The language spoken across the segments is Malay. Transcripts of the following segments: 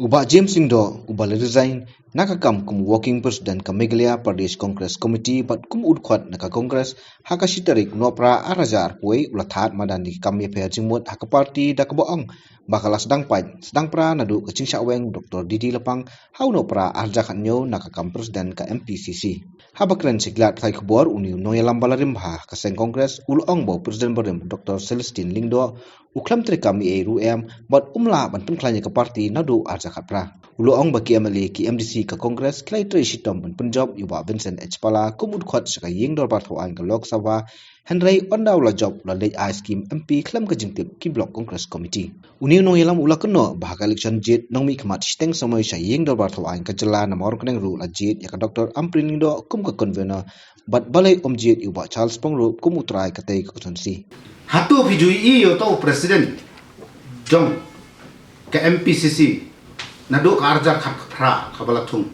Ubah James Singdo, ubah resign, nakakam kum working president ka Meghalaya Pradesh Congress Committee bat kum udkhwat naka Congress haka shitarik nopra arajar puai ulathat madani kam ye phe jingmut haka party da kaboang bakala sedang pra nadu kacing syaweng Dr. Didi Lepang hau nopra arja khanyo nakakam president ka MPCC. Habakren siglat thai khbor uni noyalam balarim bha ka seng Congress ulong bo president barim Dr. Celestine Lingdo uklam trikam e ruem bat umla ban penklanya ka party nadu arja khatra. Ulong baki MLA ki MDC ka Congress klai tre shitom ban Punjab yuba Vincent H Pala kumud khot saka ying dor par thawan ka Lok Sabha Henry ondaw la job la lej I scheme MP klam ka jingtip ki block Congress committee. Uni no yelam ula keno bahaka election jit nongmi khmat steng samoi sa ying dor par thawan ka jala namor kneng ru la jit ya ka Dr. Amprin Lindo kum ka convener bat balai omjit yuba Charles Pongru kum utrai ka tei ka konsi. Hatu vijui I yo to president jong ke MPCC nado ka arja khat phra khabala thung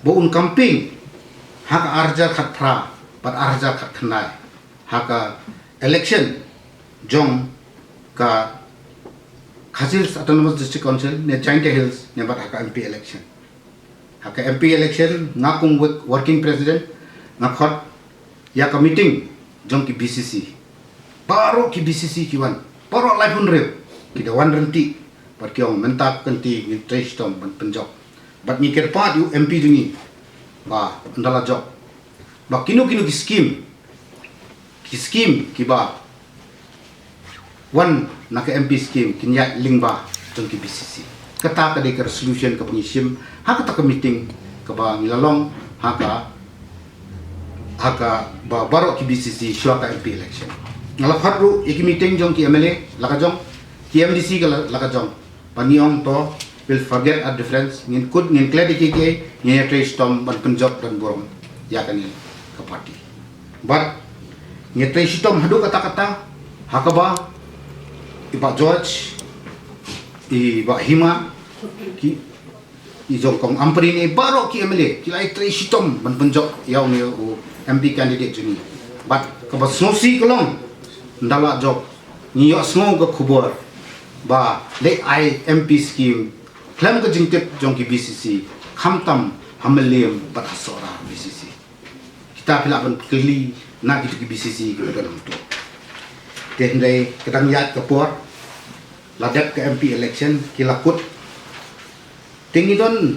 bo un camping hak arja khat phra pat arja khat khnai haka election jong ka Khasils Autonomous District Council ne Giant Hills ne bat haka MP election haka MP election ngakung working president ngakhot ya ka meeting jong ki BCC baru ki BCC ki wan baru live un rev ki da wan renti par kyong mentak kanti ni trestom ban Punjab bat ni ker pat yu MP dungi ba ndala job ba kinu ki scheme ki ba wan nak MP scheme kinya lingba jong ki BCC kata ka de ka resolution ka pengisim haka ta ka meeting ka ba ngilalong haka ba baru ki BCC shwa ka MP election ngala phatru iki meeting jong ki MLA laka jong ki MDC ka laka jong paniong to will forget a difference ngin kud ngin kledi ki ngin trace tom ban Punjab dan Borong ya kan ni ka party but ngin trace tom hadu kata-kata hakaba iba George iba Hima ki jong kong ampri ni baru ki MLA ki lai trace tom ban Punjab yaw ni MP candidate juni but ka snosi kolong ndala job ni yo sngo ka khubor ba le I MP scheme klam ka jingtep jong ki BCC khamtam hamaliam bat hasora BCC kita pila ban keli na ki BCC ki dalam to tendai kadang yat ka por ladap ke MP election ki lakut tingi don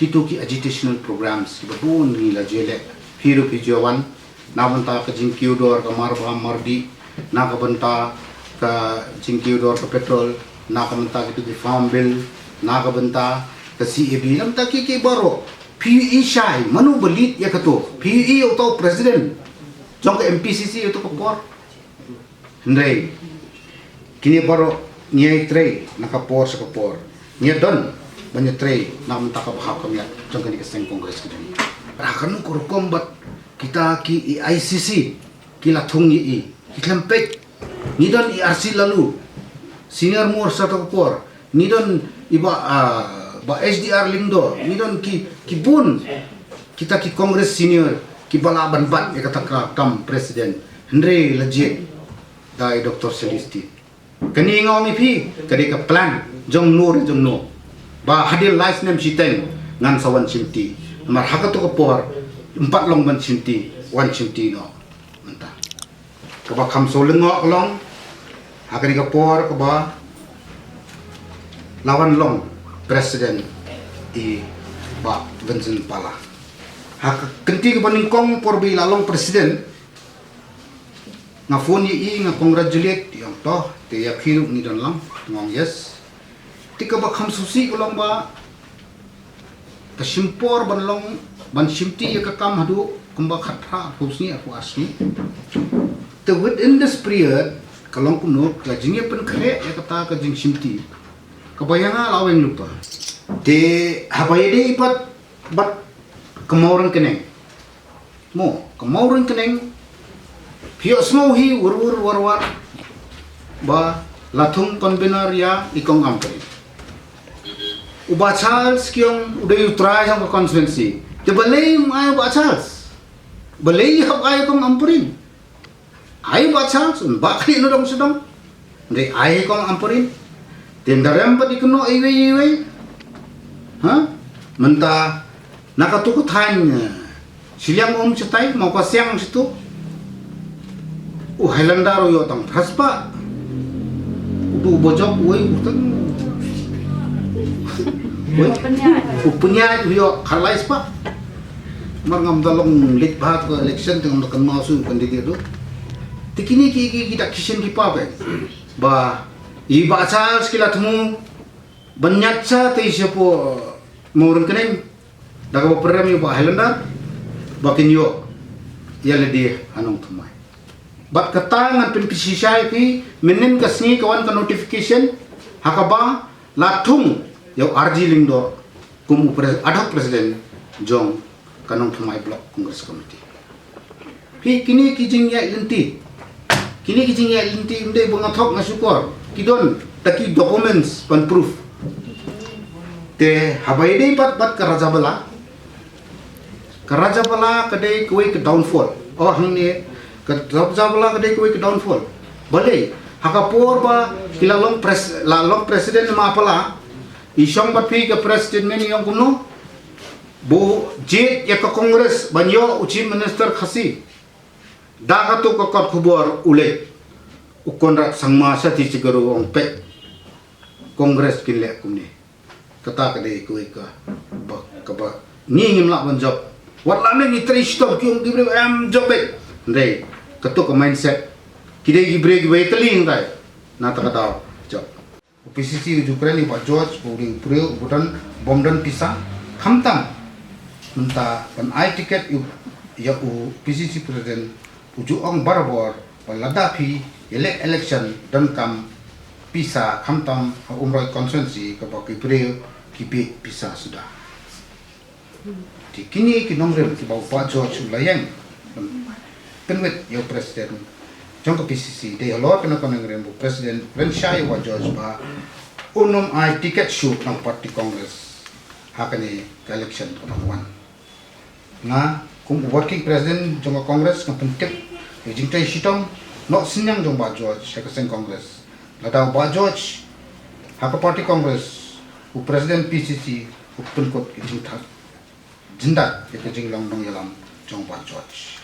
kitu ki agitational programs ki babun ni la jele firu pijawan na banta ka jingkiu dor ka marba mardi na ka banta ka jingkiu dor ka petrol na ka banta gitu di farm bill na ka banta ka CAB lam ta ki baro PUE shai manu belit ya kato PUE auto president jong ka MPCC auto ka por ndai kini baro niai tre na ka por sa ka por nia don banya tre na banta ka bahak kamya jong ka ni ka seng congress ka ni rakan ko kombat kita ki ICC kila thung i kiklempek nidon IRC lalu senior more sa por nidon iba ba SDR Lingdo nidon ki bun kita ki Congress senior ki balaban bat ya kata kam president Henry legit dai Dr. Celestine kani ngomi pi kadi ka plan jong no ba hadil license nem siteng ngan sawan cinti mar hakato ka por empat long ban cinti wan cinti no mentah kaba kam so lengo long hakani ka por kaba lawan long president I ba Vincent Pala hak kenti ka baning kong por bi lalong president nga phone I nga congratulate yang to te ya khiru ni don lang ngong yes tika ba kam susi ko long ba kasimpor ban long ban simti ya ka kam hadu kumba khatra husni aku asli the within this period kalong kuno ka jingye pen kre ya kata ka jing simti kabayanga laweng lupa de habayede ipat bat kemauran keneng pio smo hi warwar ba lathung convener ya ikong ampre uba Charles kyong uday utray sa constituency de balay ay ba Charles balay hab ay kong ampurin ay ba Charles ba kay no dong sedang de ay kong ampurin tendarem pa ikuno iwe Menta nakatuku tanya siliang cetai mau ka siang situ Highlander yo tang praspa udu bojok woi utang upenya yo khalais pa marngam dalong lit bahat ko election tong kan masu kandidate do tikini ki kita kishen ki pa ba i baca skila temu banyak sa te siapo mauran keneng daga program yo ba Highlander bakin yo yale di anong tumai bat katangan penpisisai pi menin kasni kawan ka notification hakaba latung yo RG lingdo kumu ad hoc president jong kanong tumai block congress committee pi kini kijing ya linti inde bungathok ngasukor kidon taki documents pan proof te habai dei bat karaja bala kadai kuai ke downfall hangni Kabla kadai kuai ke downfall. Balik hakapor ba kilalong presiden ma pala isong bat pi ke presiden meni yang kuno bo jet ya ke kongres banyo uchi minister khasi daga to ka khubor ule ukonrat sangma sati chigaru ong pe kongres kinle kumni kata kadai kuai ka ba ni ngimla banjob warlame ni trishto kyung gibre am jobe ndai ketuk mindset kidai gibre gibai teling dai na ta kata job PCC Ukraine Pak George puri budan bomdan pisa khamtam menta pan ai ticket ya PCC president uju ong barbor ladapi election dan kam pisa khamtam umroi konsensi ke pak gibre kipi pisa sudah di kini ki nomor ki bau Pak George layang penwet yo presiden jong ke PCC de lor kena konengren bu presiden Renshai wa George ba unum ai ticket shoot nang parti congress hakane ke election panawan na kum working president jong congress ng pentek yo jingtai sitong no sinyang jong ba George sekesen congress lata ba George hak parti congress u presiden PCC u penkot ki jingta jindat ke jinglang dong yalam jong ba George